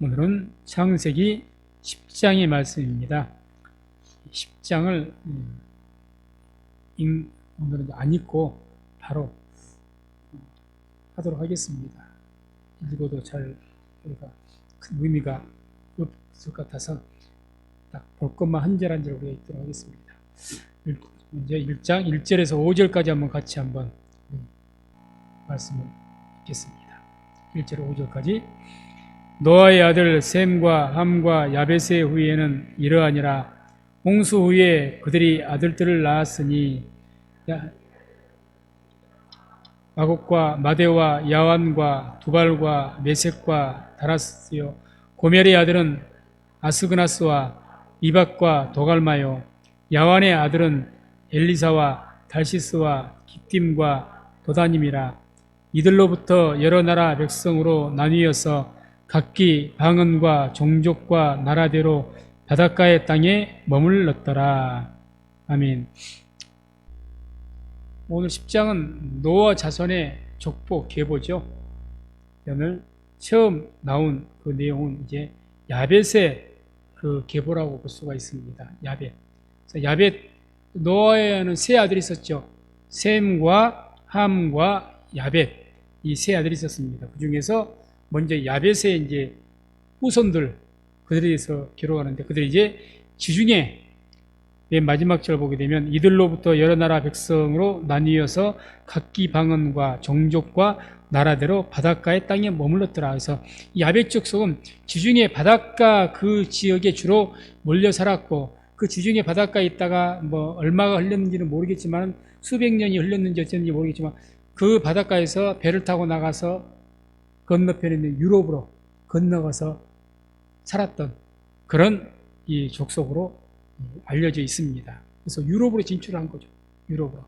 오늘은 창세기 10장의 말씀입니다. 10장을 오늘은 안 읽고 바로 하도록 하겠습니다. 읽어도 잘 우리가 큰 의미가 없을 것 같아서 딱 볼 것만 한 절 한 절 우리가 읽도록 하겠습니다. 이제 1장 1절에서 5절까지 한번 같이 한번 말씀을 읽겠습니다. 1절 5절까지. 노아의 아들 셈과 함과 야벳의 후예는 이러하니라. 홍수 후에 그들이 아들들을 낳았으니 마곡과 마대와 야완과 두발과 메섹과 다라스요. 고멜의 아들은 아스그나스와 이박과 도갈마요. 야완의 아들은 엘리사와 달시스와 깃딤과 도다님이라. 이들로부터 여러 나라 백성으로 나뉘어서 각기 방언과 종족과 나라대로 바닷가의 땅에 머물렀더라. 아멘. 오늘 10장은 노아 자손의 족보 계보죠. 오늘 처음 나온 그 내용은 이제 야벳의 그 계보라고 볼 수가 있습니다. 야벳. 야벳, 노아에는 세 아들이 있었죠. 셈과 함과 야벳, 이 세 아들이 있었습니다. 그 중에서 먼저 야벳의 이제 후손들, 그들에 대해서 기록하는데, 그들이 이제 지중해 맨 마지막 절 보게 되면 이들로부터 여러 나라 백성으로 나뉘어서 각기 방언과 종족과 나라대로 바닷가의 땅에 머물렀더라. 그래서 야벳 족속은 지중해 바닷가 그 지역에 주로 몰려 살았고, 그 지중해 바닷가에 있다가 뭐 얼마가 흘렀는지는 모르겠지만, 수백 년이 흘렀는지 어쨌는지 모르겠지만, 그 바닷가에서 배를 타고 나가서 건너편에 있는 유럽으로 건너가서 살았던 그런 이 족속으로 알려져 있습니다. 그래서 유럽으로 진출한 거죠. 유럽으로.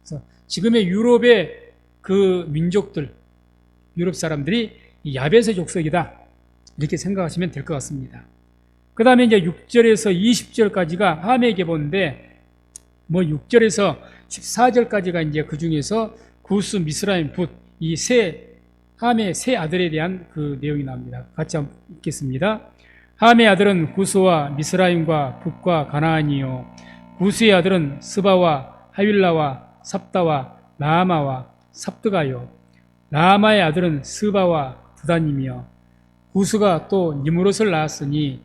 그래서 지금의 유럽의 그 민족들, 유럽 사람들이 이 야벳의 족속이다, 이렇게 생각하시면 될 것 같습니다. 그 다음에 이제 6절에서 20절까지가 함의 계보인데, 뭐 6절에서 14절까지가 이제 그 중에서 구스, 미스라임, 붓, 이 함의 세 아들에 대한 그 내용이 나옵니다. 같이 한번 읽겠습니다. 함의 아들은 구스와 미스라임과 붓과 가나안이요. 구스의 아들은 스바와 하윌라와 삽다와 라마와 삽드가요. 라마의 아들은 스바와 드다님이요. 구스가 또 니므롯을 낳았으니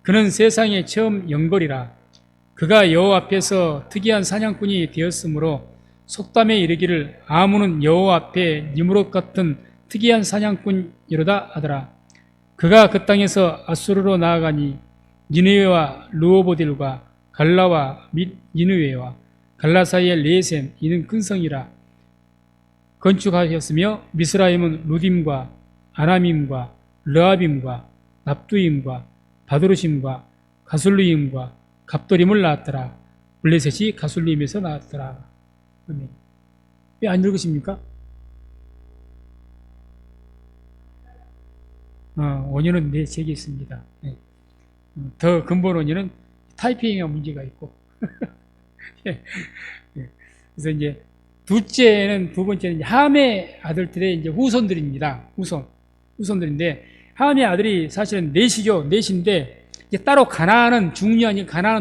그는 세상에 처음 영걸이라. 그가 여호와 앞에서 특이한 사냥꾼이 되었으므로 속담에 이르기를 아무는 여호와 앞에 니므롯 같은 특이한 사냥꾼이로다 하더라. 그가 그 땅에서 아수르로 나아가니 니느웨와 르호보딜과 갈라와 및 니느웨와 갈라 사이의 레셈, 이는 큰 성이라 건축하였으며, 미스라임은 루딤과 아나밈과 르아빔과 납두임과 바드루심과 가술루임과 갑도림을 낳았더라. 블레셋이 가술림에서 나왔더라. 왜 안 읽으십니까? 원인은 4개 있습니다. 네. 더 근본 원인은 타이핑에 문제가 있고. 예. 그래서 이제 두 번째는 함의 아들들의 이제 후손들입니다. 후손들인데, 함의 아들이 사실은 넷이죠. 넷인데, 이제 따로 가나안은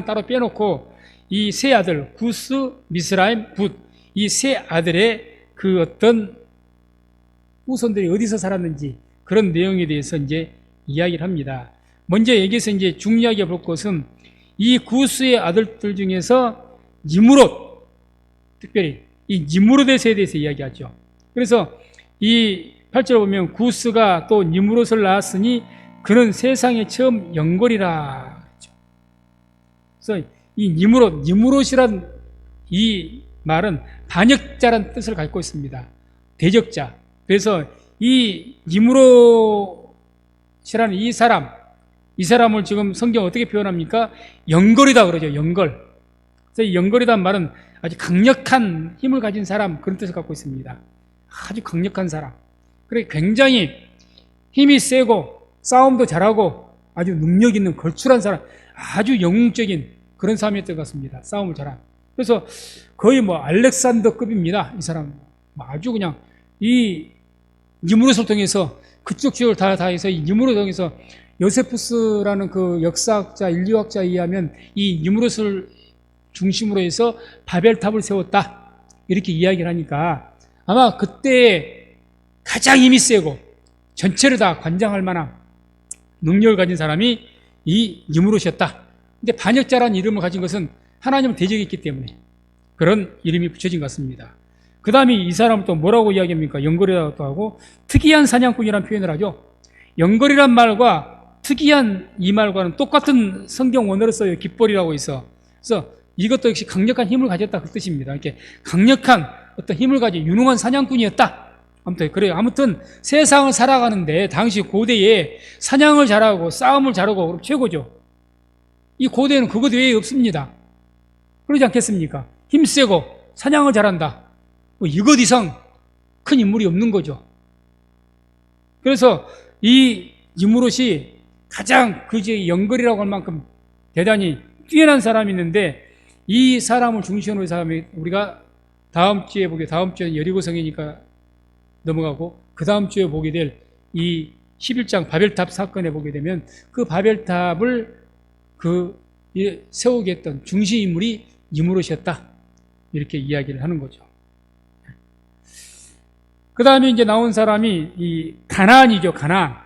따로 빼놓고, 이 세 아들, 구스, 미스라임, 붓, 이 세 아들의 그 어떤 후손들이 어디서 살았는지, 그런 내용에 대해서 이제 이야기를 합니다. 먼저 여기서 이제 중요하게 볼 것은 이 구스의 아들들 중에서 니므롯, 특별히 이 니므롯에 대해서 이야기하죠. 그래서 이 8절 보면 구스가 또 니므롯을 낳았으니 그는 세상에 처음 영걸이라. 그래서 이 니므롯이란 이 말은 반역자란 뜻을 갖고 있습니다. 대적자. 그래서 이 니므롯이라는 이 사람을 지금 성경 어떻게 표현합니까? 영걸이다 그러죠. 영걸. 그래서 이 영걸이란 말은 아주 강력한 힘을 가진 사람, 그런 뜻을 갖고 있습니다. 아주 강력한 사람. 그래, 굉장히 힘이 세고 싸움도 잘하고 아주 능력 있는 걸출한 사람, 아주 영웅적인 그런 사람이었던 것 같습니다. 싸움을 잘한. 그래서 거의 뭐 알렉산더급입니다. 이 사람 아주 그냥 이 니므롯을 통해서 그쪽 지역을 다 해서 유무롯 통해서 요세푸스라는 그 역사학자, 인류학자에 의하면 이 유무롯을 중심으로 해서 바벨탑을 세웠다. 이렇게 이야기를 하니까 아마 그때 가장 힘이 세고 전체를 다 관장할 만한 능력을 가진 사람이 이 유무롯이었다. 근데 반역자라는 이름을 가진 것은 하나님을 대적했기 때문에 그런 이름이 붙여진 것 같습니다. 그 다음에 이 사람을 또 뭐라고 이야기합니까? 영걸이라고 하고 특이한 사냥꾼이라는 표현을 하죠. 영걸이란 말과 특이한 이 말과는 똑같은 성경 원어를 써요. 깃벌이라고 있어. 그래서 이것도 역시 강력한 힘을 가졌다 그 뜻입니다. 이렇게 강력한 어떤 힘을 가진 유능한 사냥꾼이었다. 아무튼 그래요. 아무튼 세상을 살아가는데 당시 고대에 사냥을 잘하고 싸움을 잘하고 그럼 최고죠. 이 고대에는 그것 외에 없습니다. 그러지 않겠습니까? 힘세고 사냥을 잘한다. 뭐 이것 이상 큰 인물이 없는 거죠. 그래서 이 유무롯이 가장 그 지역의 영걸이라고 할 만큼 대단히 뛰어난 사람이 있는데 이 사람을 중심으로 해서 우리가 다음 주에 다음 주에는 여리고성이니까 넘어가고 그 다음 주에 보게 될 이 11장 바벨탑 사건에 보게 되면 그 바벨탑을 세우게 했던 중심 인물이 유무롯이었다. 이렇게 이야기를 하는 거죠. 그 다음에 이제 나온 사람이 이 가나안이죠. 가나안.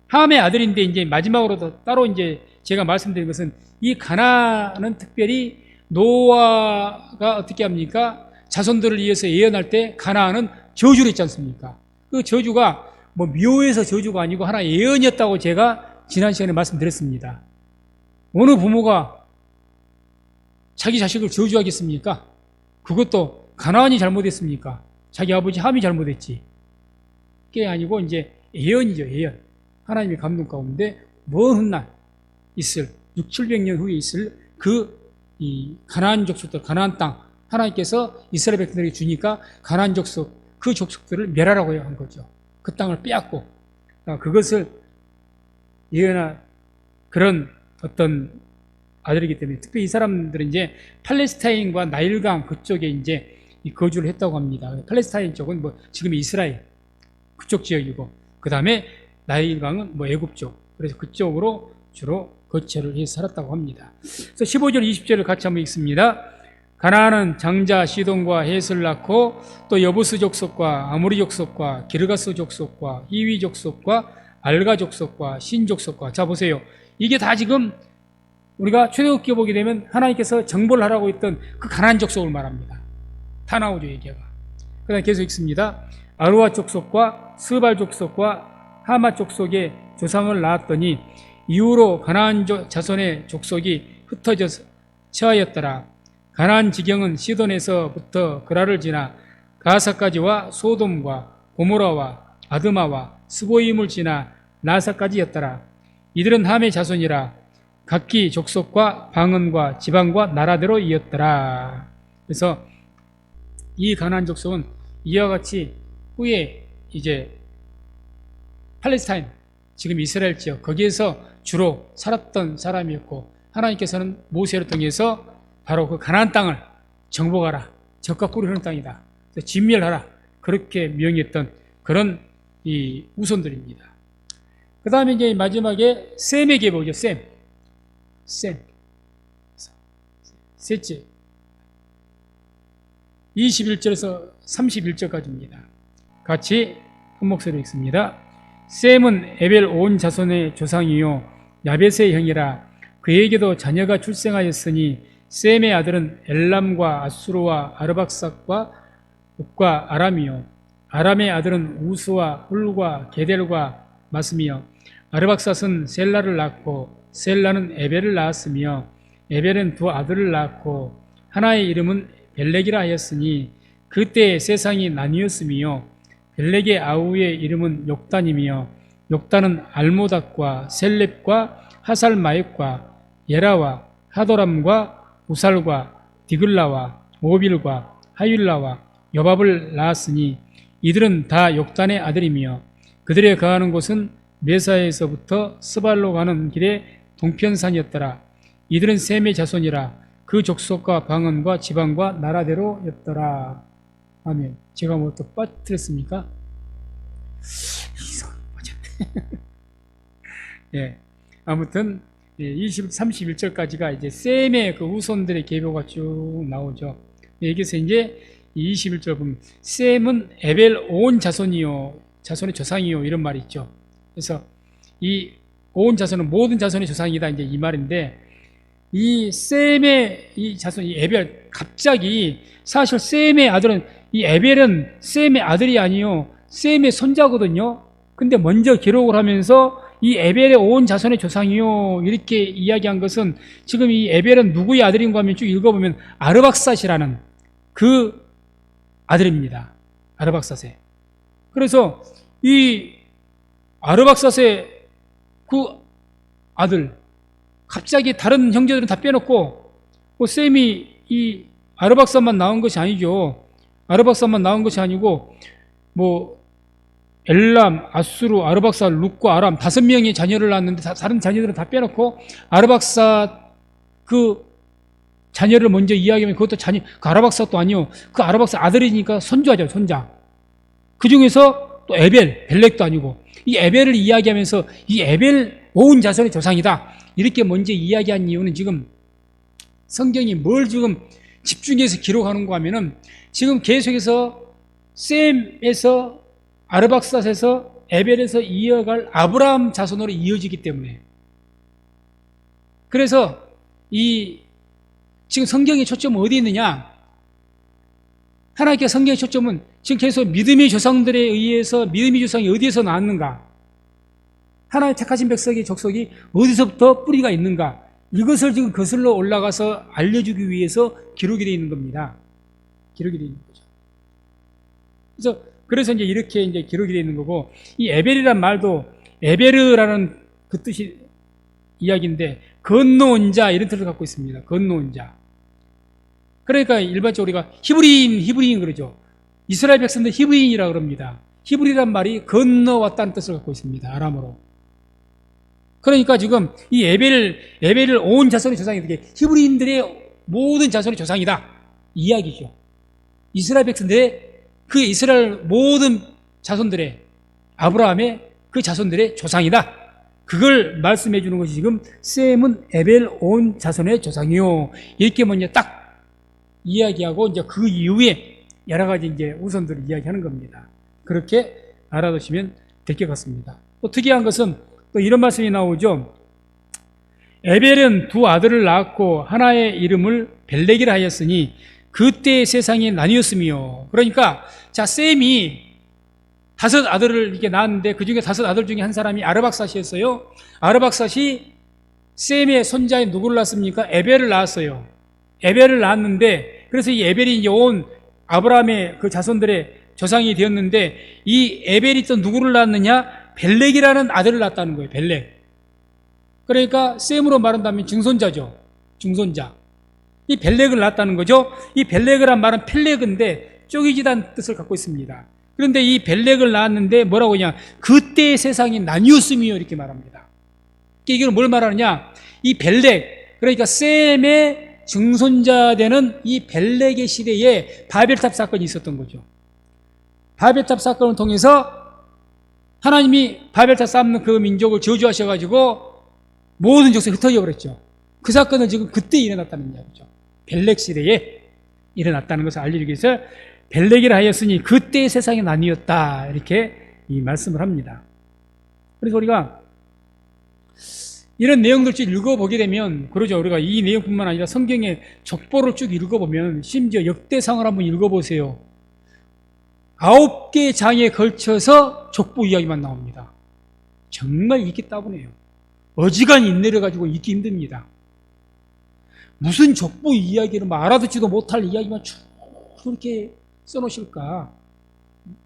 함의 아들인데 이제 마지막으로 따로 이제 제가 말씀드린 것은 이 가나안은 특별히 노아가 어떻게 합니까? 자손들을 위해서 예언할 때 가나안은 저주를 했지 않습니까? 그 저주가 뭐 묘해서 저주가 아니고 하나 예언이었다고 제가 지난 시간에 말씀드렸습니다. 어느 부모가 자기 자식을 저주하겠습니까? 그것도 가나안이 잘못했습니까? 자기 아버지 함이 잘못했지. 그게 아니고 이제 예언이죠, 예언. 하나님의 감동 가운데 먼 훗날 있을 600-700년 후에 있을 이 가나안 족속들, 가나안 땅 하나님께서 이스라엘 백성들에게 주니까 가나안 족속 그 족속들을 멸하라고 한 거죠. 그 땅을 빼앗고 그것을 예언한 그런 어떤 아들이기 때문에 특히 이 사람들은 이제 팔레스타인과 나일강 그쪽에 이제 거주를 했다고 합니다. 팔레스타인 쪽은 뭐 지금 이스라엘 그쪽 지역이고 그 다음에 나일강은 뭐 애굽 쪽. 그래서 그쪽으로 주로 거처를 해서 살았다고 합니다. 그래서 15절 20절을 같이 한번 읽습니다. 가나안은 장자 시돈과 헷을 낳고 또 여부스 족속과 아모리 족속과 기르가스 족속과 히위 족속과 알가 족속과 신 족속과 자 보세요. 이게 다 지금 우리가 출애굽기에 보게 되면 하나님께서 정벌을 하라고 했던 그 가나안 족속을 말합니다. 다 나오죠 얘기가. 그 다음에 계속 읽습니다. 아루아 족속과 스발 족속과 하마 족속의 조상을 낳았더니 이후로 가나안 자손의 족속이 흩어져 처하였더라. 가나안 지경은 시돈에서부터 그라를 지나 가사까지와 소돔과 고모라와 아드마와 스보임을 지나 라사까지였더라. 이들은 함의 자손이라 각기 족속과 방언과 지방과 나라대로 이었더라. 그래서 이 가나안 족속은 이와 같이 후에 이제 팔레스타인 지금 이스라엘 지역 거기에서 주로 살았던 사람이었고 하나님께서는 모세를 통해서 바로 그 가나안 땅을 정복하라. 적과 꿀이 흐르는 땅이다. 진멸하라. 그렇게 명했던 그런 이 우선들입니다. 그 다음에 이제 마지막에 셈의 계보죠. 셈. 셋째. 21절에서 31절까지입니다. 같이 한 목소리로 읽습니다. 셈은 에벨 온 자손의 조상이요 야벳의 형이라. 그에게도 자녀가 출생하였으니 셈의 아들은 엘람과 아수르와 아르박삭과 읍과 아람이요 아람의 아들은 우스와 훌과 게델과 마스미요 아르박삭은 셀라를 낳고 셀라는 에벨을 낳았으며 에벨은 두 아들을 낳고 하나의 이름은 벨렉이라 하였으니 그때 세상이 나뉘었으며 벨렉의 아우의 이름은 욕단이며 욕단은 알모닥과 셀렙과 하살마엡과 예라와 하도람과 우살과 디글라와 오빌과 하율라와 여밥을 낳았으니 이들은 다 욕단의 아들이며 그들의 거하는 곳은 메사에서부터 스발로 가는 길의 동편산이었더라. 이들은 셈의 자손이라 그 족속과 방언과 지방과 나라대로였더라. 아멘. 제가 뭐 또 빠뜨렸습니까? 이상하게 빠졌네. 예. 아무튼 31절까지가 이제 셈의 그 후손들의 계보가 쭉 나오죠. 여기서 이제 21절 보면 셈은 에벨 온 자손이요, 자손의 조상이요, 이런 말이 있죠. 그래서 이 온 자손은 모든 자손의 조상이다, 이제 이 말인데, 이 셈의 이 자손, 이 에벨, 갑자기 사실 셈의 아들은, 이 에벨은 셈의 아들이 아니요, 셈의 손자거든요. 근데 먼저 기록을 하면서 이 에벨의 온 자손의 조상이요, 이렇게 이야기한 것은, 지금 이 에벨은 누구의 아들인가 하면 쭉 읽어보면 아르박삿이라는 그 아들입니다. 아르박삿의. 그래서 이 아르박삿의 그 아들, 갑자기 다른 형제들은 다 빼놓고, 셈이 이 아르박삿만 나온 것이 아니죠. 아르박삿만 나온 것이 아니고, 엘람, 아수르, 아르박삿, 룻과 아람 5명의 자녀를 낳았는데, 다른 자녀들은 다 빼놓고 아르박삿 그 자녀를 먼저 이야기하면, 그것도 자녀, 그 아르박삿도 아니요, 그 아르박삿 아들이니까 손자죠, 손자. 그 중에서 또 에벨, 벨렉도 아니고, 이 에벨을 이야기하면서 이 에벨 온 자손의 조상이다, 이렇게 먼저 이야기한 이유는, 지금 성경이 뭘 지금 집중해서 기록하는가 하면은, 지금 계속해서 셈에서, 아르박삿에서, 에벨에서 이어갈 아브라함 자손으로 이어지기 때문에. 그래서 지금 성경의 초점은 어디 있느냐? 하나님께 성경의 초점은 지금 계속 믿음의 조상들에 의해서, 믿음의 조상이 어디에서 나왔는가? 하나님 택하신 백성의 족속이 어디서부터 뿌리가 있는가? 이것을 지금 거슬러 올라가서 알려주기 위해서 기록이 되어 있는 겁니다. 기록이 되어 있는 거죠. 그래서 이제 이렇게 이제 기록이 되어 있는 거고, 이 에벨이란 말도 에베르라는 그 뜻이 이야기인데, 건너온 자, 이런 뜻을 갖고 있습니다. 건너온 자. 그러니까 일반적으로 우리가 히브리인 그러죠. 이스라엘 백성들 히브리인이라고 그럽니다. 히브리란 말이 건너왔다는 뜻을 갖고 있습니다. 아람어로. 그러니까 지금 이 에벨을 온 자손의 조상이 되게 히브리인들의 모든 자손의 조상이다, 이 이야기죠. 이스라엘 백성들의, 그 이스라엘 모든 자손들의, 아브라함의 그 자손들의 조상이다, 그걸 말씀해 주는 것이 지금 셈은 에벨 온 자손의 조상이요, 이렇게 먼저 딱 이야기하고, 이제 그 이후에 여러 가지 이제 우선들을 이야기하는 겁니다. 그렇게 알아두시면 될 것 같습니다. 또 특이한 것은 또 이런 말씀이 나오죠. 에벨은 두 아들을 낳았고 하나의 이름을 벨렉이라 하였으니 그때 세상이 나뉘었으며. 그러니까 자, 셈이 5 아들을 이렇게 낳았는데, 그 중에 5 아들 중에 한 사람이 아르박삿이었어요. 아르박삿이 셈의 손자인 누구를 낳았습니까? 에벨을 낳았어요. 에벨을 낳았는데, 그래서 이 에벨이 이제 온 아브라함의 그 자손들의 조상이 되었는데, 이 에벨이 또 누구를 낳았느냐? 벨렉이라는 아들을 낳았다는 거예요. 벨렉. 그러니까 셈으로 말한다면 증손자죠. 증손자. 이 벨렉을 낳았다는 거죠. 이 벨렉이란 말은 펠레그인데 쪼개지다는 뜻을 갖고 있습니다. 그런데 이 벨렉을 낳았는데 뭐라고 하냐? 그때 세상이 나뉘었으며, 이렇게 말합니다. 이게 뭘 말하느냐? 이 벨렉, 그러니까 셈의 증손자 되는 이 벨렉의 시대에 바벨탑 사건이 있었던 거죠. 바벨탑 사건을 통해서 하나님이 바벨탑 쌓는 그 민족을 저주하셔가지고 모든 족속이 흩어져 버렸죠. 그 사건은 지금 그때 일어났다는 이야기죠. 벨렉 시대에 일어났다는 것을 알려주기 위해서 벨렉이라 하였으니 그때의 세상이 나뉘었다, 이렇게 이 말씀을 합니다. 그래서 우리가 이런 내용들 쭉 읽어보게 되면, 그러죠. 우리가 이 내용뿐만 아니라 성경의 족보를 쭉 읽어보면, 심지어 역대상을 한번 읽어보세요. 9개 장에 걸쳐서 족보 이야기만 나옵니다. 정말 읽기 따분해요. 어지간히 인내려가지고 읽기 힘듭니다. 무슨 족보 이야기를 뭐 알아듣지도 못할 이야기만 쭉 그렇게 써놓으실까?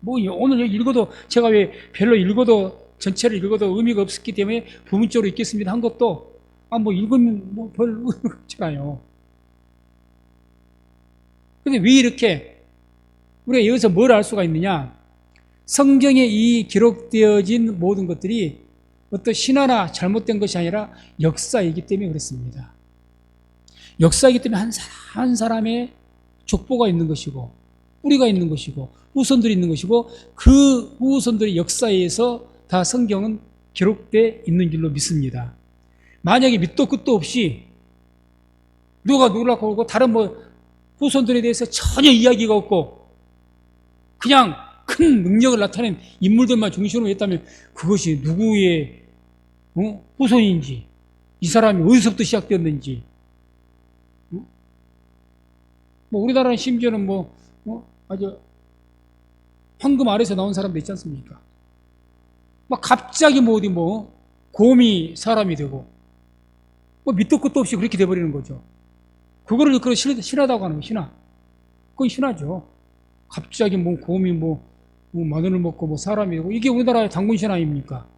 오늘 읽어도, 제가 왜 별로 읽어도, 전체를 읽어도 의미가 없었기 때문에 부문적으로 읽겠습니다 한 것도, 읽으면 별 의미가 없잖아요. 근데 왜 이렇게, 우리가 여기서 뭘 알 수가 있느냐? 성경에 이 기록되어진 모든 것들이 어떤 신화나 잘못된 것이 아니라 역사이기 때문에 그렇습니다. 역사이기 때문에 한 사람의 족보가 있는 것이고, 뿌리가 있는 것이고, 후손들이 있는 것이고, 그 후손들의 역사에서 다 성경은 기록되어 있는 줄로 믿습니다. 만약에 밑도 끝도 없이 누가 누구라고 그러고 다른 후손들에 대해서 전혀 이야기가 없고 그냥 큰 능력을 나타낸 인물들만 중심으로 했다면 그것이 누구의 후손인지, 이 사람이 어디서부터 시작되었는지, 우리나라는 심지어는 아주 황금 아래서 나온 사람도 있지 않습니까? 갑자기 곰이 사람이 되고, 밑도 끝도 없이 그렇게 돼버리는 거죠. 그거를 신하다고 하는 거, 신하. 그건 신하죠. 갑자기 곰이 마늘을 먹고 사람이 되고, 이게 우리나라의 단군 신화 아닙니까?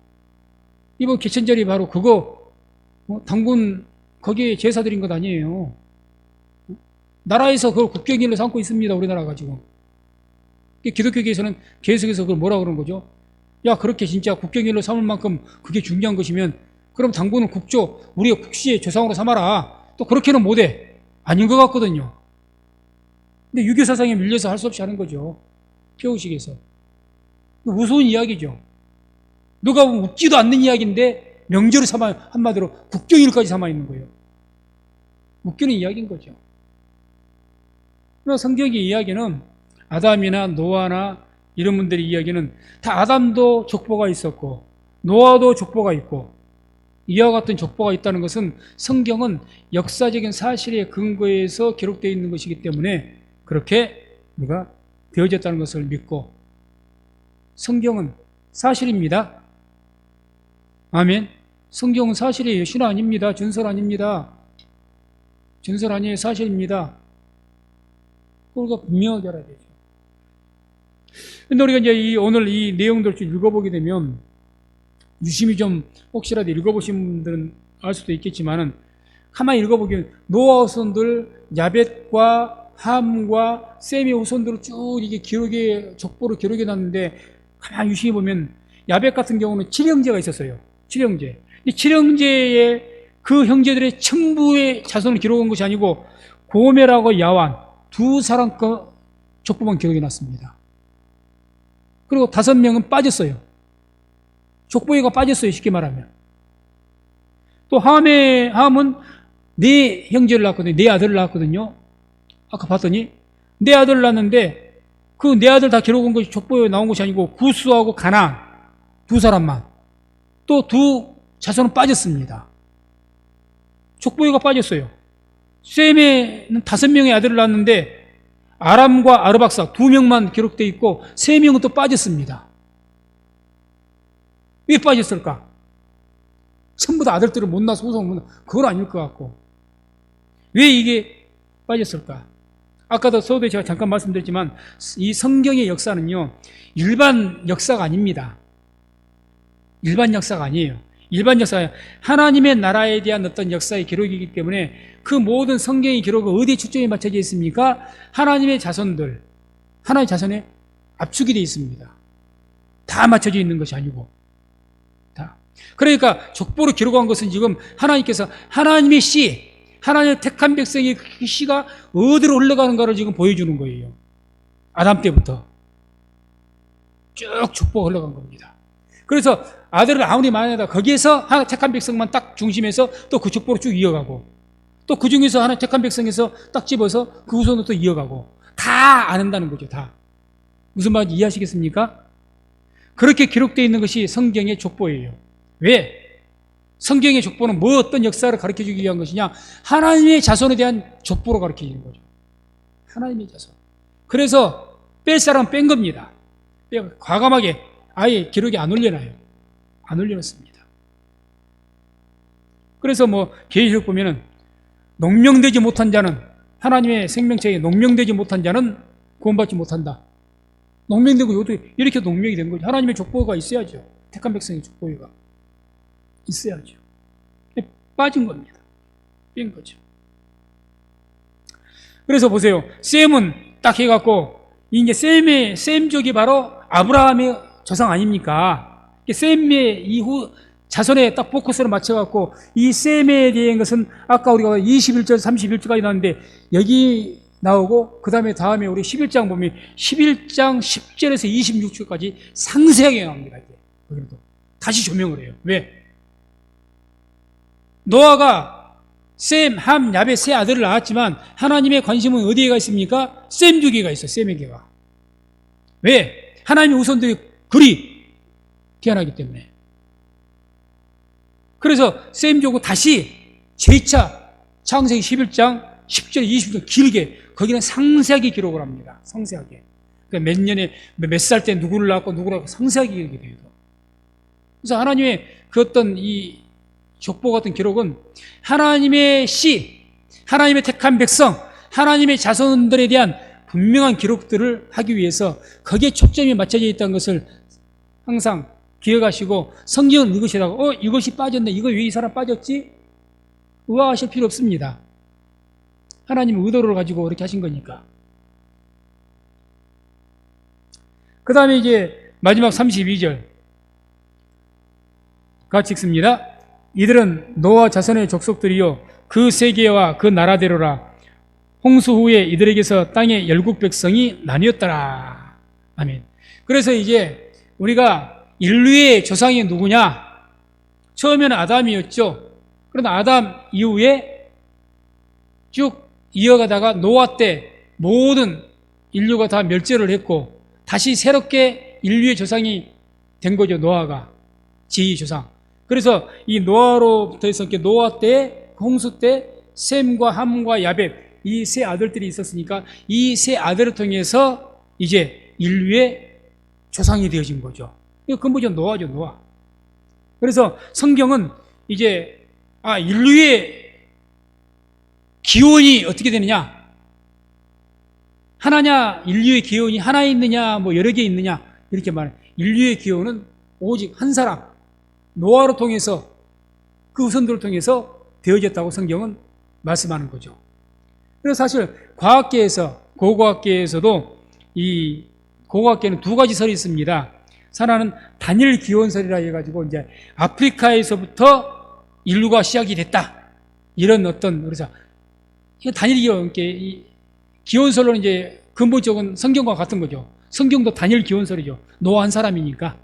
이번 개천절이 바로 그거, 단군, 거기에 제사 드린 것 아니에요. 나라에서 그걸 국경일로 삼고 있습니다, 우리나라가 지금. 기독교계에서는 계속해서 그걸 뭐라 그러는 거죠? 야, 그렇게 진짜 국경일로 삼을 만큼 그게 중요한 것이면, 그럼 당분은 우리의 국시의 조상으로 삼아라. 또 그렇게는 못해. 아닌 것 같거든요. 근데 유교 사상에 밀려서 할 수 없이 하는 거죠. 표우식에서. 무서운 이야기죠. 누가 보면 웃지도 않는 이야기인데 명절을 한마디로 국경일까지 삼아 있는 거예요. 웃기는 이야기인 거죠. 그러나 성경의 이야기는 아담이나 노아나 이런 분들의 이야기는 다 아담도 족보가 있었고 노아도 족보가 있고 이와 같은 족보가 있다는 것은 성경은 역사적인 사실에 근거해서 기록되어 있는 것이기 때문에 그렇게 우리가 되어졌다는 것을 믿고 성경은 사실입니다. 아멘. 성경은 사실이에요. 신화 아닙니다. 전설 아닙니다. 전설 아니에요. 사실입니다. 그걸 분명하게 알아야 되죠. 근데 우리가 이제 오늘 이 내용들을 좀 읽어보게 되면 유심히 좀 혹시라도 읽어보신 분들은 알 수도 있겠지만은 가만히 읽어보면 노아 후손들 야벳과 함과 셈의 후손들을 쭉 이게 족보로 기록해 놨는데 가만히 유심히 보면 야벳 같은 경우는 7형제가 있었어요. 7형제. 이 7형제의 그 형제들의 전부의 자손을 기록한 것이 아니고 고멜하고 야완 두 사람 거 족보만 기록해 놨습니다. 그리고 5명은 빠졌어요. 족보에가 빠졌어요. 쉽게 말하면. 또 함은 4형제를 낳았거든요. 4아들을 낳았거든요. 아까 봤더니 4아들을 낳았는데 그 4아들 다 기록한 것이 족보에 나온 것이 아니고 구스하고 가나안 두 사람만 또 두 자손은 빠졌습니다. 족보에가 빠졌어요. 셈에는 5명의 아들을 낳았는데 아람과 아르박사 2명만 기록되어 있고 3명은 또 빠졌습니다. 왜 빠졌을까? 전부 다 아들들을 못 낳아서 후손을 못 낳아. 그건 아닐 것 같고. 왜 이게 빠졌을까? 아까도 서두에 제가 잠깐 말씀드렸지만 이 성경의 역사는요 일반 역사가 아닙니다. 일반 역사가 아니에요. 일반 역사가 하나님의 나라에 대한 어떤 역사의 기록이기 때문에 그 모든 성경의 기록은 어디에 초점이 맞춰져 있습니까? 하나님의 자손들, 하나님의 자손에 압축이 되어 있습니다. 다 맞춰져 있는 것이 아니고 다. 그러니까 족보로 기록한 것은 지금 하나님께서 하나님의 씨, 하나님의 택한 백성의 그 씨가 어디로 흘러가는가를 지금 보여주는 거예요. 아담 때부터 쭉 족보가 흘러간 겁니다. 그래서 아들을 아무리 많이 하다 거기에서 하나 택한 백성만 딱 중심에서 또 그 족보로 쭉 이어가고 또 그 중에서 하나 택한 백성에서 딱 집어서 그 후손으로 또 이어가고 다 안 한다는 거죠. 다. 무슨 말인지 이해하시겠습니까? 그렇게 기록되어 있는 것이 성경의 족보예요. 왜? 성경의 족보는 뭐 어떤 역사를 가르쳐주기 위한 것이냐? 하나님의 자손에 대한 족보로 가르쳐주는 거죠. 하나님의 자손. 그래서 뺄 사람은 뺀 겁니다. 과감하게 아예 기록이 안 올려놔요. 안 올려놨습니다. 그래서 계시록 보면은 농명되지 못한 자는 하나님의 생명체에 농명되지 못한 자는 구원받지 못한다. 농명되고 이렇게 농명이 된 거죠. 하나님의 족보가 있어야죠. 택한 백성의 족보가 있어야죠. 빠진 겁니다. 뺀 거죠. 그래서 보세요. 셈은 딱 해갖고 이제 셈족이 바로 아브라함의 조상 아닙니까? 셈의 이후 자손에 딱 포커스를 맞춰갖고 이 셈에 대한 것은 아까 우리가 21절, 31절까지 나왔는데 여기 나오고 그 다음에 우리 11장 보면 11장 10절에서 26절까지 상세하게 나옵니다. 거기도 다시 조명을 해요. 왜? 노아가 셈, 함, 야벳 세 아들을 낳았지만 하나님의 관심은 어디에가 있습니까? 셈 쪽에가 있어요. 셈에게가. 왜? 하나님의 후손들이 그리 태어나기 때문에. 그래서 셈 쪽은 다시 제2차 창세기 11장 10절, 20절 길게 거기는 상세하게 기록을 합니다. 상세하게. 그러니까 몇 년에 몇 살 때 누구를 낳았고 누구를 낳았고 상세하게 기록이 돼요. 그래서 하나님의 그 어떤 이 족보 같은 기록은 하나님의 씨, 하나님의 택한 백성, 하나님의 자손들에 대한 분명한 기록들을 하기 위해서 거기에 초점이 맞춰져 있다는 것을 항상 기억하시고 성경을 읽으시다가 이것이 빠졌네, 이거 왜 이 사람 빠졌지? 의아하실 필요 없습니다. 하나님의 의도를 가지고 그렇게 하신 거니까. 그 다음에 이제 마지막 32절 같이 읽습니다. 이들은 노아 자손의 족속들이요 그 세계와 그 나라대로라. 홍수 후에 이들에게서 땅의 열국 백성이 나뉘었더라. 아멘. 그래서 이제 우리가 인류의 조상이 누구냐? 처음에는 아담이었죠. 그러나 아담 이후에 쭉 이어가다가 노아 때 모든 인류가 다 멸절을 했고 다시 새롭게 인류의 조상이 된 거죠. 노아가 제2 조상. 그래서 이 노아로부터 해서 노아 때 홍수 때 셈과 함과 야벳 이 세 아들들이 있었으니까 이 세 아들을 통해서 이제 인류의 조상이 되어진 거죠. 이거 근본적으로 노아죠. 노아. 그래서 성경은 이제 인류의 기원이 어떻게 되느냐? 하나냐? 인류의 기원이 하나에 있느냐? 뭐 여러 개 있느냐? 이렇게 말해요. 인류의 기원은 오직 한 사람 노아로 통해서 그 후손들을 통해서 되어졌다고 성경은 말씀하는 거죠. 그래서 사실 과학계에서 고고학계에서도 이 고고학계는 두 가지 설이 있습니다. 하나는 단일 기원설이라 해가지고 이제 아프리카에서부터 인류가 시작이 됐다. 이런 어떤 그래서 단일 기원설로는 이제 근본적인 성경과 같은 거죠. 성경도 단일 기원설이죠. 노아 한 사람이니까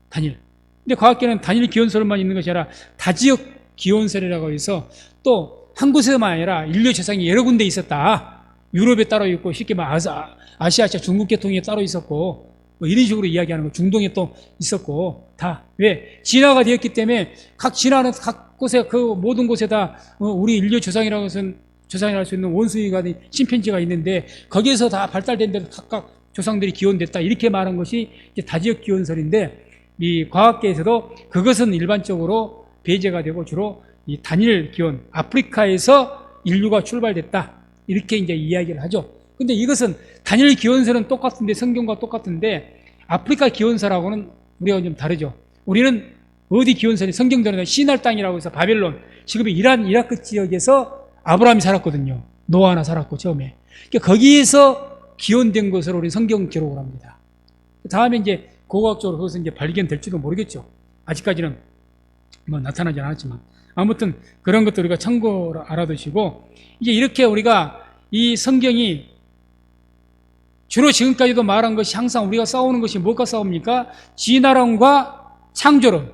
단일. 근데 과학계는 단일 기원설만 있는 것이 아니라 다지역 기원설이라고 해서 또 한 곳에만 아니라 인류 조상이 여러 군데 있었다. 유럽에 따로 있고 쉽게 말해서 아시아 중국 계통에 따로 있었고 뭐 이런 식으로 이야기하는 거. 중동에 또 있었고 다 왜 진화가 되었기 때문에 각 진화는 각 곳에 그 모든 곳에다 우리 인류 조상이라고 해서는 조상이라 할 수 있는 원숭이가 침팬지가 있는데 거기에서 다 발달된 대로 각각 조상들이 기원됐다. 이렇게 말한 것이 이제 다지역 기원설인데 이 과학계에서도 그것은 일반적으로 배제가 되고 주로 이 단일 기원, 아프리카에서 인류가 출발됐다. 이렇게 이제 이야기를 하죠. 근데 이것은 단일 기원설은 똑같은데 성경과 똑같은데 아프리카 기원설하고는 우리가 좀 다르죠. 우리는 어디 기원설이 성경대로는 시날 땅이라고 해서 바벨론, 지금 이란, 이라크 지역에서 아브라함이 살았거든요. 노아나 살았고 처음에. 그러니까 거기에서 기원된 것으로 우리 성경 기록을 합니다. 다음에 이제 고고학적으로 그것은 이제 발견될지도 모르겠죠. 아직까지는 뭐 나타나지 않았지만. 아무튼 그런 것도 우리가 참고로 알아두시고, 이제 이렇게 우리가 이 성경이 주로 지금까지도 말한 것이 항상 우리가 싸우는 것이 뭐가 싸웁니까? 진화론과 창조론.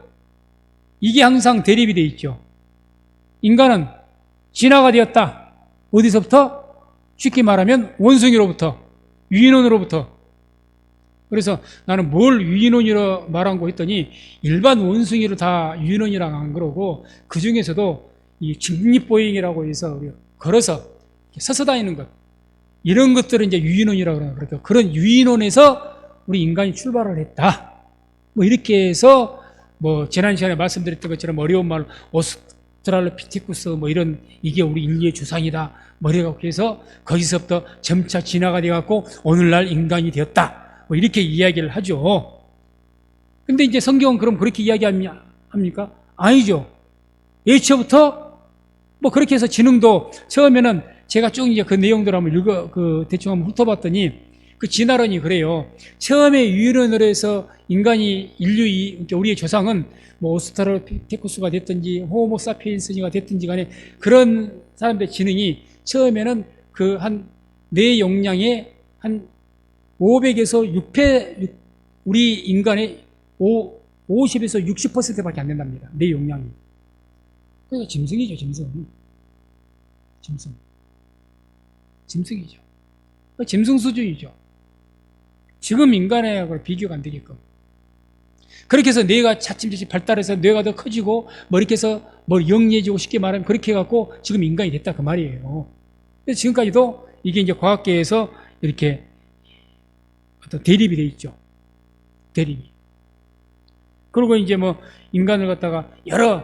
이게 항상 대립이 되어 있죠. 인간은 진화가 되었다. 어디서부터? 쉽게 말하면 원숭이로부터, 유인원으로부터. 그래서 나는 뭘 유인원이라 말한 거 했더니 일반 원숭이를 다 유인원이라고 안 그러고 그 중에서도 이 직립보행이라고 해서 걸어서 서서 다니는 것 이런 것들을 이제 유인원이라고 그러는 거예요. 그런 유인원에서 우리 인간이 출발을 했다. 뭐 이렇게 해서 뭐 지난 시간에 말씀드렸던 것처럼 어려운 말 오스트랄로피테쿠스 뭐 이런 이게 우리 인류의 조상이다. 뭐 이렇게 해서 거기서부터 점차 진화가 돼갖고 오늘날 인간이 되었다. 뭐 이렇게 이야기를 하죠. 근데 이제 성경은 그럼 그렇게 이야기합니까? 아니죠. 예초부터 뭐 그렇게 해서 지능도 처음에는 제가 쭉 이제 그 내용들을 한번 대충 한번 훑어봤더니 그 진화론이 그래요. 처음에 유인원으로 해서 인간이 우리의 조상은 뭐 오스트랄로피테쿠스가 됐든지 호모사피엔스가 됐든지 간에 그런 사람들의 지능이 처음에는 그 뇌 용량의 한 500에서 6회 우리 인간의 50에서 60%밖에 안 된답니다. 뇌 용량이. 그러니까 짐승이죠, 짐승. 짐승이죠. 짐승 수준이죠. 지금 인간하고 비교가 안 되게끔. 그렇게 해서 뇌가 차츰차츰 발달해서 뇌가 더 커지고 머리께서 영리해지고 쉽게 말하면 그렇게 해갖고 지금 인간이 됐다 그 말이에요. 그래서 지금까지도 이게 이제 과학계에서 이렇게 어떤 대립이 돼 있죠. 대립이. 그리고 이제 뭐 인간을 갖다가 여러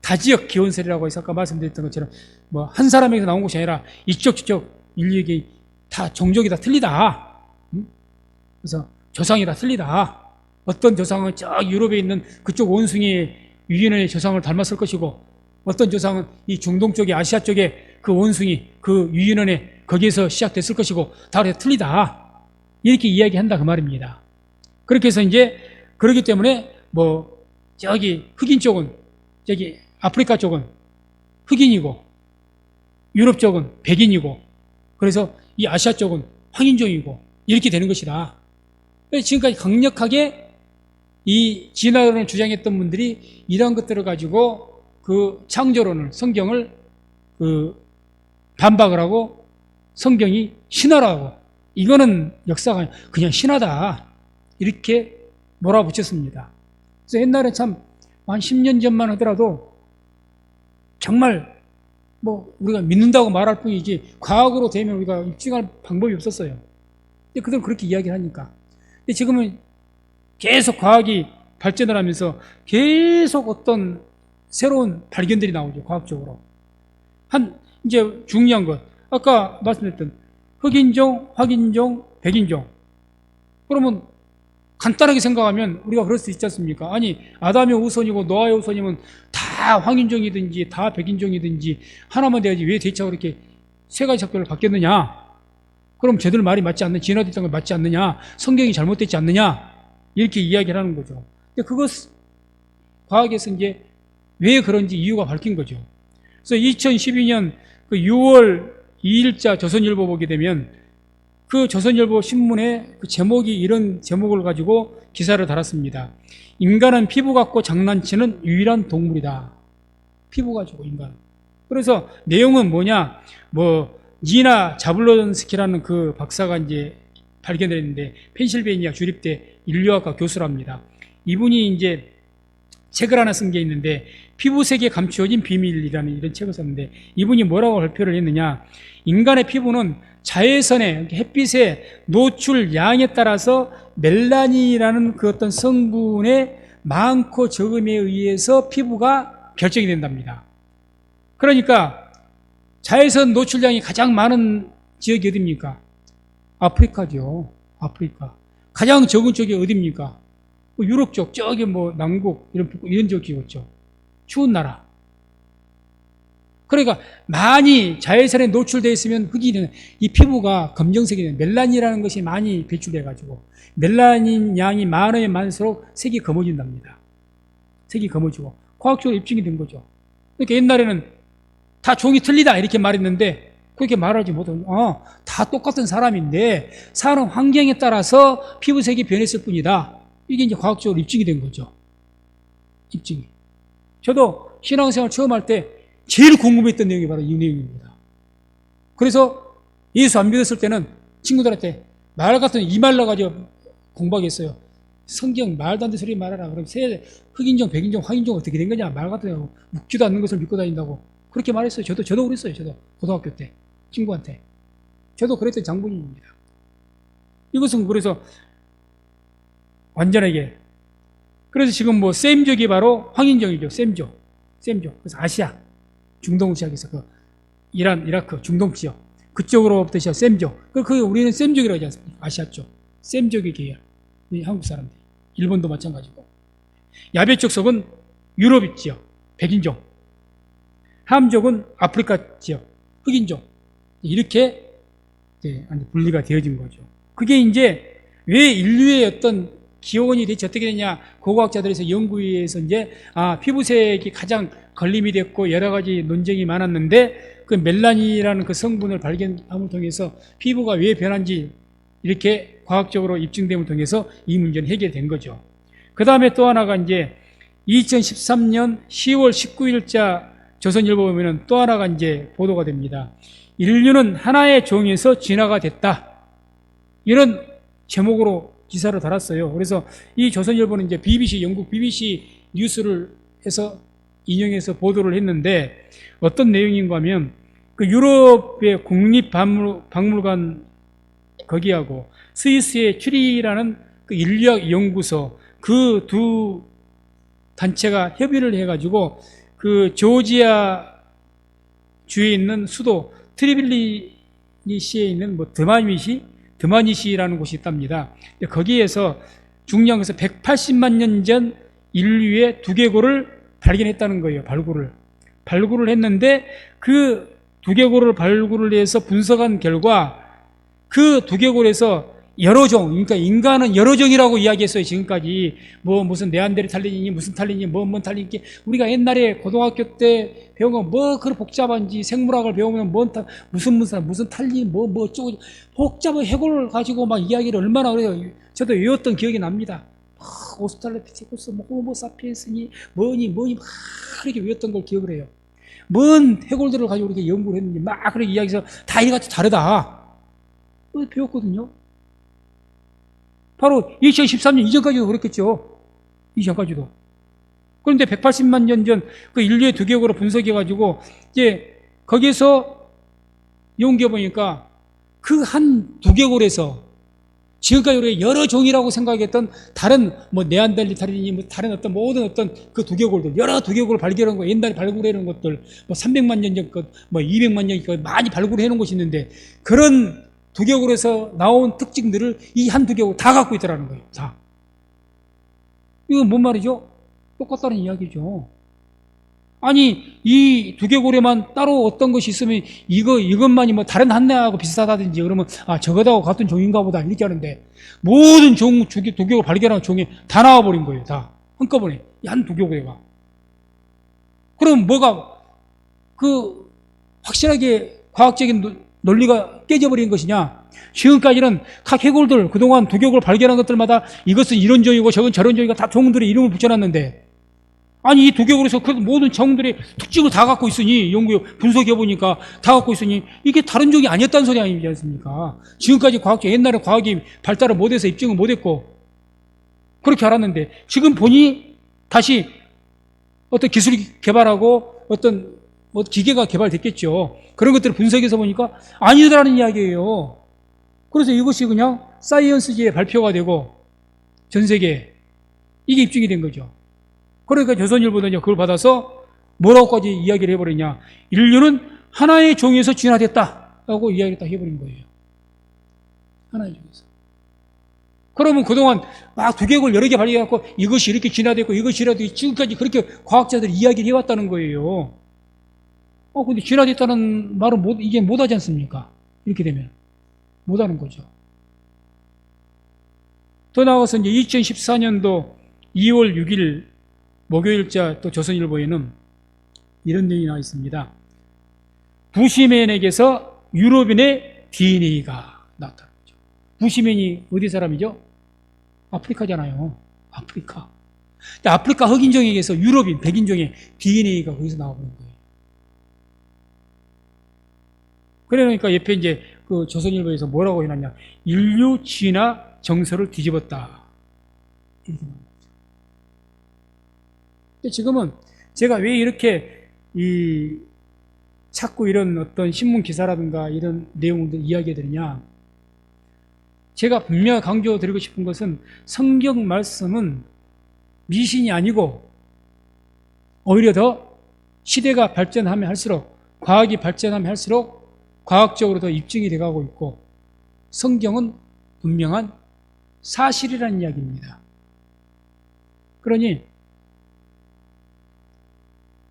다지역 기원설이라고 해서 아까 말씀드렸던 것처럼 뭐 한 사람에게서 나온 것이 아니라 이쪽 저쪽 인류에게 다 종족이 다 틀리다. 그래서 조상이 다 틀리다. 어떤 조상은 저 유럽에 있는 그쪽 원숭이의 유인원의 조상을 닮았을 것이고 어떤 조상은 이 중동 쪽에 아시아 쪽에 그 원숭이 그 유인원의 거기에서 시작됐을 것이고 다 틀리다. 이렇게 이야기한다 그 말입니다. 그렇게 해서 이제 그렇기 때문에 뭐 저기 흑인 쪽은 저기 아프리카 쪽은 흑인이고 유럽 쪽은 백인이고 그래서 이 아시아 쪽은 황인종이고 이렇게 되는 것이다. 지금까지 강력하게 이 진화론을 주장했던 분들이 이러한 것들을 가지고 그 창조론을 성경을 그 반박을 하고 성경이 신화라고 이거는 역사가 그냥 신화다 이렇게 몰아붙였습니다. 그래서 옛날에 참 한 10년 전만 하더라도 정말 뭐 우리가 믿는다고 말할 뿐이지 과학으로 되면 우리가 입증할 방법이 없었어요. 근데 그들은 그렇게 이야기를 하니까. 근데 지금은 계속 과학이 발전을 하면서 계속 어떤 새로운 발견들이 나오죠, 과학적으로. 이제 중요한 것. 아까 말씀드렸던 흑인종, 확인종, 백인종. 그러면 간단하게 생각하면 우리가 그럴 수 있지 않습니까? 아니, 아담의 후손이고 노아의 후손이면 다 황인종이든지 다 백인종이든지 하나만 돼야지 왜 대체가 그렇게 세 가지 척결을 바뀌었느냐? 그럼 쟤들 말이 맞지 않느냐? 진화됐던 걸 맞지 않느냐? 성경이 잘못됐지 않느냐? 이렇게 이야기를 하는 거죠. 근데 그것, 과학에서 이제 왜 그런지 이유가 밝힌 거죠. 그래서 2012년 그 6월 2일자 조선일보 보게 되면 그 조선일보 신문에 그 제목이 이런 제목을 가지고 기사를 달았습니다. 인간은 피부 갖고 장난치는 유일한 동물이다. 피부 가지고 인간. 그래서 내용은 뭐냐? 뭐 니나 자블론스키라는 그 박사가 이제 발견을 했는데 펜실베이니아 주립대 인류학과 교수랍니다. 이분이 이제 책을 하나 쓴 게 있는데 피부색에 감추어진 비밀이라는 이런 책을 썼는데 이분이 뭐라고 발표를 했느냐? 인간의 피부는 자외선의 햇빛의 노출 양에 따라서 멜라닌이라는 그 어떤 성분의 많고 적음에 의해서 피부가 결정이 된답니다. 그러니까 자외선 노출량이 가장 많은 지역이 어디입니까? 아프리카죠. 아프리카. 가장 적은 쪽이 어디입니까? 유럽 쪽, 저기 뭐 남국 이런 쪽이겠죠. 추운 나라. 그러니까 많이 자외선에 노출되어 있으면 흑인은 이 피부가 검정색이 되는 멜라닌이라는 것이 많이 배출돼가지고 멜라닌 양이 많으면 많을수록 색이 검어진답니다. 색이 검어지고 과학적으로 입증이 된 거죠. 그러니까 옛날에는 다 종이 틀리다 이렇게 말했는데 그렇게 말하지 못하고 다 똑같은 사람인데 사람 환경에 따라서 피부색이 변했을 뿐이다. 이게 이제 과학적으로 입증이 된 거죠. 입증이. 저도 신앙생활 처음 할 때 제일 궁금했던 내용이 바로 이 내용입니다. 그래서 예수 안 믿었을 때는 친구들한테 말 같은 이 말 넣어가지고 공부하겠어요. 성경 말도 안 되는 소리 말하라. 그럼 흑인종, 백인종, 황인종 어떻게 된 거냐? 말 같은 거 묻지도 않는 것을 믿고 다닌다고. 그렇게 말했어요. 저도 그랬어요. 저도 고등학교 때 친구한테. 저도 그랬던 장본인입니다. 이것은 그래서 완전하게 그래서 지금 뭐 셈족이 바로 황인종이죠. 셈족. 그래서 아시아 중동 시작해서 그 이란, 이라크, 중동 지역 그쪽으로부터 시작 셈족. 그 우리는 셈족이라고 하지 않습니까? 아시아 쪽 셈족의 계열. 한국 사람들, 일본도 마찬가지고. 야베족 속은 유럽 지역, 백인종. 함족은 아프리카 지역, 흑인종. 이렇게 이제 분리가 되어진 거죠. 그게 이제 왜 인류의 어떤 기원이 대체 어떻게 되냐, 고고학자들에서 연구에서 이제 피부색이 가장 걸림이 됐고 여러 가지 논쟁이 많았는데 그 멜라닌이라는 그 성분을 발견함을 통해서 피부가 왜 변한지 이렇게 과학적으로 입증됨을 통해서 이 문제는 해결된 거죠. 그 다음에 또 하나가 이제 2013년 10월 19일자 조선일보 보면은 또 하나가 이제 보도가 됩니다. 인류는 하나의 종에서 진화가 됐다. 이런 제목으로 기사를 달았어요. 그래서 이 조선일보는 이제 BBC, 영국 BBC 뉴스를 해서 인용해서 보도를 했는데 어떤 내용인가 하면 그 유럽의 국립박물관 거기하고 스위스의 큐리라는 그 인류학 연구소 그 두 단체가 협의를 해가지고 그 조지아 주에 있는 수도 트리빌리시에 있는 뭐 드마니시라는 곳이 있답니다. 거기에서 중요한 것은 180만 년 전 인류의 두개골을 발견했다는 거예요. 발굴을 했는데 그 두개골을 발굴을 해서 분석한 결과 그 두개골에서 여러 종, 그러니까 인간은 여러 종이라고 이야기했어요. 지금까지 뭐 무슨 네안데르탈린이니 무슨 탈린이 뭔 탈린이 우리가 옛날에 고등학교 때 배운 거 뭐 그런 복잡한지 생물학을 배우면 무슨 탈린 뭐 어쩌고 복잡한 해골을 가지고 막 이야기를 얼마나 그래요. 저도 외웠던 기억이 납니다. 오스트랄로피테쿠스 뭐 호모사피엔스니 뭐니 막 그렇게 외웠던 걸 기억을 해요. 뭔 해골들을 가지고 이렇게 연구를 했는지 막 그렇게 이야기해서 다 이같이 다르다. 배웠거든요. 바로 2013년 이전까지도 그랬겠죠. 이전까지도. 그런데 180만 년 전 그 인류의 두개골을 분석해가지고 이제 거기서 연구해보니까 그 한 두개골에서 지금까지 우리가 여러 종이라고 생각했던 다른 뭐 네안데르탈린이 뭐 다른 어떤 모든 어떤 그 두개골들 여러 두개골을 발견한 거 옛날에 발굴해 놓은 것들 뭐 300만 년 전 것 뭐 200만 년 전 것 많이 발굴해 놓은 것이 있는데 그런 두개골에서 나온 특징들을 이 한 두개골 다 갖고 있더라는 거예요. 다. 이건 뭔 말이죠? 똑같다는 이야기죠. 아니 이 두개골에만 따로 어떤 것이 있으면 이것만이 뭐 다른 한나하고 비슷하다든지 그러면 아 저거하고 같은 종인가 보다 이렇게 하는데 모든 두개골 발견한 종이 다 나와버린 거예요. 다 한꺼번에 이 한 두개골에가. 그럼 뭐가 그 확실하게 과학적인 논리가 깨져버린 것이냐? 지금까지는 각 해골들 그동안 두개골 발견한 것들마다 이것은 이런 종이고 저건 저런 종이고 다 종들의 이름을 붙여놨는데 아니 이 두개골에서 그 모든 종들의 특징을 다 갖고 있으니 분석해보니까 다 갖고 있으니 이게 다른 종이 아니었다는 소리 아니지 않습니까? 지금까지 옛날에 과학이 발달을 못해서 입증을 못했고 그렇게 알았는데 지금 보니 다시 어떤 기술이 개발하고 어떤 뭐 기계가 개발됐겠죠. 그런 것들을 분석해서 보니까 아니더라는 이야기예요. 그래서 이것이 그냥 사이언스지에 발표가 되고 전 세계에 이게 입증이 된 거죠. 그러니까 조선일보는 그걸 받아서 뭐라고까지 이야기를 해버리냐. 인류는 하나의 종에서 진화됐다라고 이야기를 딱 해버린 거예요. 하나의 종에서. 그러면 그동안 막 두개골 여러 개 발견해갖고 이것이 이렇게 진화됐고 이것이 이렇게 지금까지 그렇게 과학자들이 이야기를 해왔다는 거예요. 근데 진화됐다는 말은 이게 못하지 않습니까? 이렇게 되면. 못하는 거죠. 더 나아가서 이제 2014년도 2월 6일 목요일자 또 조선일보에는 이런 내용이 나와 있습니다. 부시맨에게서 유럽인의 DNA가 나왔다는 거죠. 부시맨이 어디 사람이죠? 아프리카잖아요. 아프리카. 아프리카 흑인종에게서 유럽인, 백인종의 DNA가 거기서 나와버린 거예요. 그러니까 옆에 이제 그 조선일보에서 뭐라고 해놨냐. 인류 진화 정서를 뒤집었다. 이렇게 나온 거죠. 근데 지금은 제가 왜 이렇게 자꾸 이런 어떤 신문 기사라든가 이런 내용들 이야기해드리냐. 제가 분명히 강조드리고 싶은 것은 성경 말씀은 미신이 아니고 오히려 더 시대가 발전하면 할수록 과학이 발전하면 할수록 과학적으로 더 입증이 돼가고 있고 성경은 분명한 사실이라는 이야기입니다. 그러니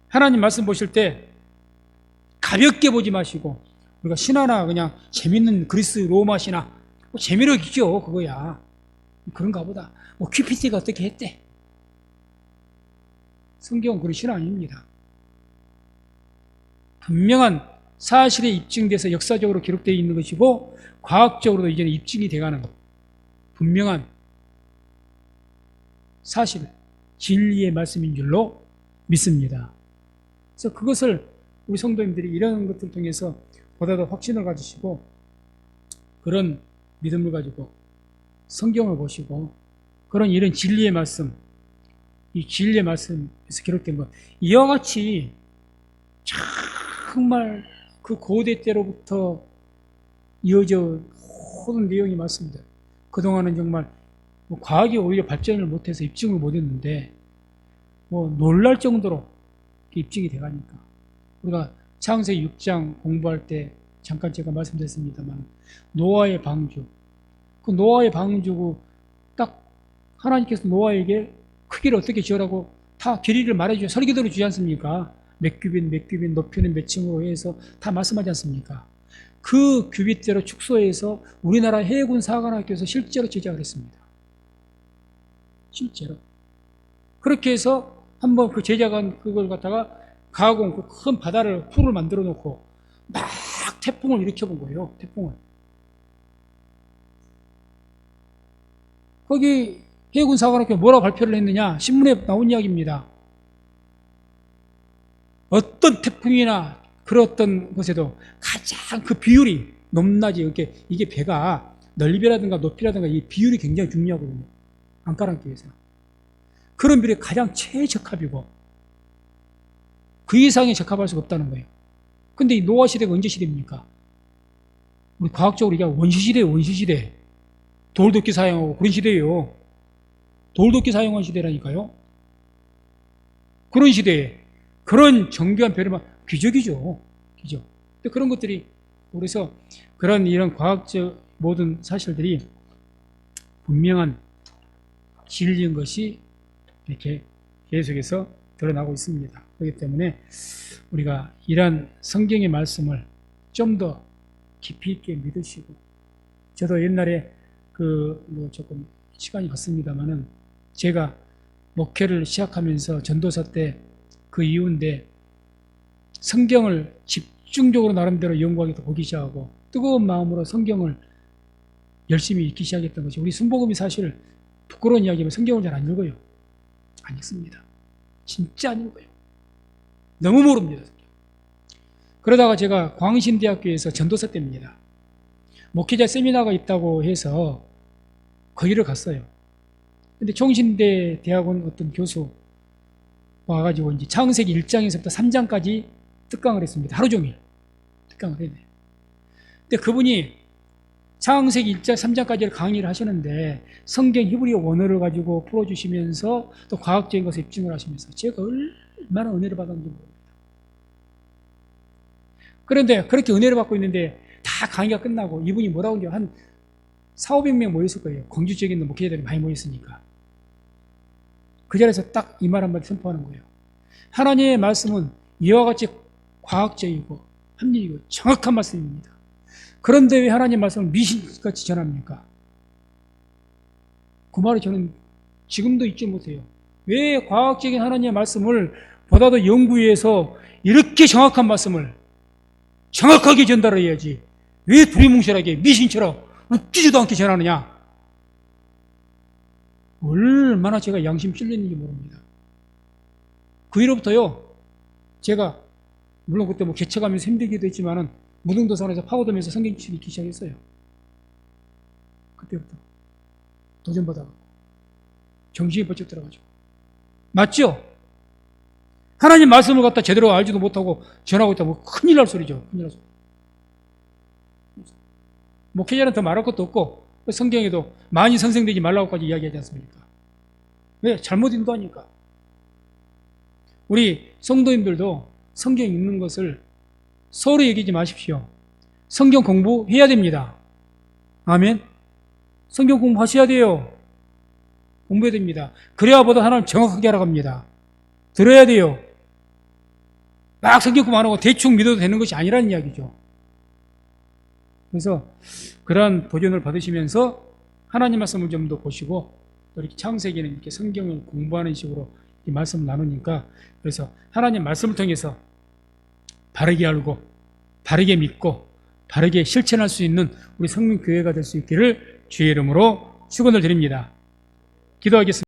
하나님 말씀 보실 때 가볍게 보지 마시고 우리가 신화나 그냥 재밌는 그리스 로마 신화 뭐 재미로 있죠. 그거야. 그런가 보다. 뭐 큐피트가 어떻게 했대. 성경은 그런 신화 아닙니다. 분명한 사실에 입증돼서 역사적으로 기록되어 있는 것이고 과학적으로도 이제는 입증이 돼가는 분명한 사실, 진리의 말씀인 줄로 믿습니다. 그래서 그것을 우리 성도님들이 이런 것들을 통해서 보다 더 확신을 가지시고 그런 믿음을 가지고 성경을 보시고 그런 이런 진리의 말씀, 이 진리의 말씀에서 기록된 것, 이와 같이 정말 그 고대 때로부터 이어져 모든 내용이 많습니다. 그동안은 정말 과학이 오히려 발전을 못해서 입증을 못했는데 놀랄 정도로 입증이 돼가니까 우리가 창세기 6장 공부할 때 잠깐 제가 말씀드렸습니다만 노아의 방주, 그 노아의 방주고 딱 하나님께서 노아에게 크기를 어떻게 지으라고 다 길이를 말해주죠. 설계도로 주지 않습니까? 몇 규빗, 높이는 몇 층으로 해서 다 말씀하지 않습니까? 그 규빗대로 축소해서 우리나라 해군 사관학교에서 실제로 제작을 했습니다. 실제로. 그렇게 해서 한번 그 제작한 그걸 갖다가 가공, 그 큰 바다를, 풀을 만들어 놓고 막 태풍을 일으켜 본 거예요. 태풍을. 거기 해군 사관학교 뭐라고 발표를 했느냐? 신문에 나온 이야기입니다. 어떤 태풍이나 그런 것에도 가장 그 비율이 높낮이, 이게 배가 넓이라든가 높이라든가 이 비율이 굉장히 중요하거든요. 안가랑교에서. 그런 비율이 가장 최적합이고 그 이상에 적합할 수가 없다는 거예요. 근데 이 노아 시대가 언제 시대입니까? 우리 과학적으로 얘기하면 원시시대예요, 원시시대. 돌도끼 사용하고 그런 시대예요. 돌도끼 사용한 시대라니까요. 그런 시대에 그런 정교한 배려만 기적이죠. 기적. 근데 그런 것들이 그래서 그런 이런 과학적 모든 사실들이 분명한 진리인 것이 이렇게 계속해서 드러나고 있습니다. 그렇기 때문에 우리가 이런 성경의 말씀을 좀 더 깊이 있게 믿으시고, 저도 옛날에 조금 시간이 갔습니다만은 제가 목회를 시작하면서 전도사 때 그 이후인데 성경을 집중적으로 나름대로 연구하기 보기 시작하고 뜨거운 마음으로 성경을 열심히 읽기 시작했던 것이, 우리 순복음이 사실 부끄러운 이야기면 성경을 잘 안 읽어요. 안 읽습니다. 진짜 안 읽어요. 너무 모릅니다. 그러다가 제가 광신대학교에서 전도사 때입니다. 목회자 세미나가 있다고 해서 거기를 갔어요. 근데 총신대 대학원 어떤 교수 와가지고 이제 창세기 1장에서부터 3장까지 특강을 했습니다. 하루 종일 특강을 했네요. 근데 그분이 창세기 1장, 3장까지를 강의를 하시는데 성경 히브리어 원어를 가지고 풀어주시면서 또 과학적인 것을 입증을 하시면서 제가 얼마나 은혜를 받았는지 모릅니다. 그런데 그렇게 은혜를 받고 있는데 다 강의가 끝나고 이분이 뭐라고 하는지 한 400~500명 모였을 거예요. 광주 지역에 있는 목회자들이 많이 모였으니까. 그 자리에서 딱 이 말 한마디 선포하는 거예요. 하나님의 말씀은 이와 같이 과학적이고 합리이고 정확한 말씀입니다. 그런데 왜 하나님의 말씀을 미신같이 전합니까? 그 말이 저는 지금도 잊지 못해요. 왜 과학적인 하나님의 말씀을 보다도 연구해서 이렇게 정확한 말씀을 정확하게 전달을 해야지 왜 두리뭉실하게 미신처럼 웃기지도 않게 전하느냐? 얼마나 제가 양심 찔렸는지 모릅니다. 그 이후로부터요, 제가 물론 그때 개척하면서 힘들기도 했지만은 무등도산에서 파고들면서 성경책 읽기 시작했어요. 그때부터 도전받아가지고 정신이 번쩍 들어가지고. 맞죠? 하나님 말씀을 갖다 제대로 알지도 못하고 전하고 있다면 큰일 날 소리죠. 큰일 날 소리. 목회자는 더 말할 것도 없고 성경에도 많이 선생되지 말라고까지 이야기하지 않습니까? 왜? 잘못 인도하니까. 우리 성도님들도 성경 읽는 것을 서로 얘기하지 마십시오. 성경 공부해야 됩니다. 아멘. 성경 공부하셔야 돼요. 공부해야 됩니다. 그래야 보다 하나님 정확하게 알아갑니다. 들어야 돼요. 막 성경 공부 안 하고 대충 믿어도 되는 것이 아니라는 이야기죠. 그래서 그러한 도전을 받으시면서 하나님 말씀을 좀 더 보시고 또 이렇게 창세기는 이렇게 성경을 공부하는 식으로 이 말씀을 나누니까, 그래서 하나님 말씀을 통해서 바르게 알고 바르게 믿고 바르게 실천할 수 있는 우리 성민교회가 될 수 있기를 주의 이름으로 축원을 드립니다. 기도하겠습니다.